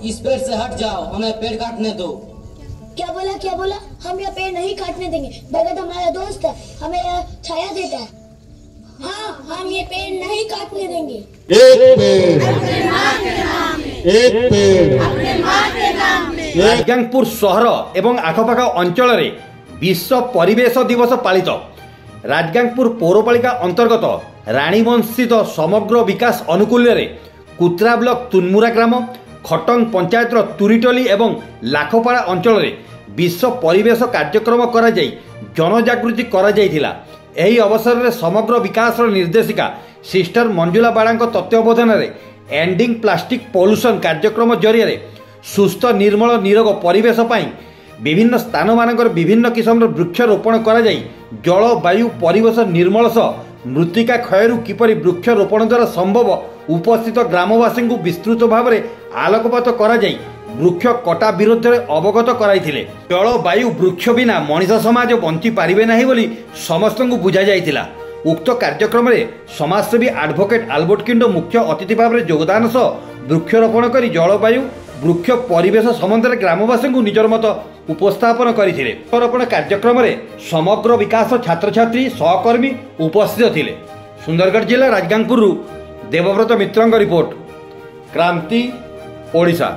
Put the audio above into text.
इस पेड़ से हट जाओ, हमें पेड़ काटने दो। क्या बोला? हम यह पेड़ नहीं काटने देंगे। भगत हमारा दोस्त है, हमें यह छाया देता है। हाँ, हम ये पेड़ नहीं काटने देंगे। एक पेड़ अपने मां के नाम में, एक पेड़ अपने मां के नाम में। राजगांगपुर सहर एवं आखपाख अंचल विश्व परिवेश दिवस पालित। राजगांगपुर पौरपालिका अंतर्गत राणीवंश स्थित समग्र विकास अनुकूल्य कुत्रा ब्लॉक तुनमुरा ग्राम खटंग पंचायत तुरीटली एवं लाखपाड़ा अंचल विश्व परिवेश कार्यक्रम करा जाई जनजागृति करा जायथिला। एही अवसर में समग्र विकास निर्देशिका सिस्टर मंजुला बाड़ा तत्वावधान में एंडिंग प्लास्टिक पॉल्यूशन कार्यक्रम जरिए सुस्थ निर्मल निरोग परिवेश पाई विभिन्न स्थान मानकर विभिन्न किस्म वृक्षरोपण करा जाई जल वायु परिवेश निर्मल सह मृत्तिका क्षय किपरि वृक्षरोपण द्वारा संभव उपस्थित ग्रामवासी को विस्तृत भाव में आलोकपात करा जाई वृक्ष कटा विरोध में अवगत कराइथिले। जल वायु वृक्ष बिना मनीष समाज बंची पारिबे नाही बोली समस्त को बुझा जाइथिला। उक्त कार्यक्रम में समाजसेवी एडवोकेट आल्बर्ट किंडो मुख्य अतिथि भाव में योगदान सह वृक्षरोपण कर जलवायु वृक्ष परिवेश संबंध में ग्रामवासी को निजर मत उपस्थापन करथिले। वृक्षरोपण कार्यक्रम में समग्र विकास छात्र छात्री सहकर्मी उपस्थित थिले। सुंदरगढ़ जिला राजगांगपुर देवव्रत मित्र रिपोर्ट, क्रांति ओडिशा।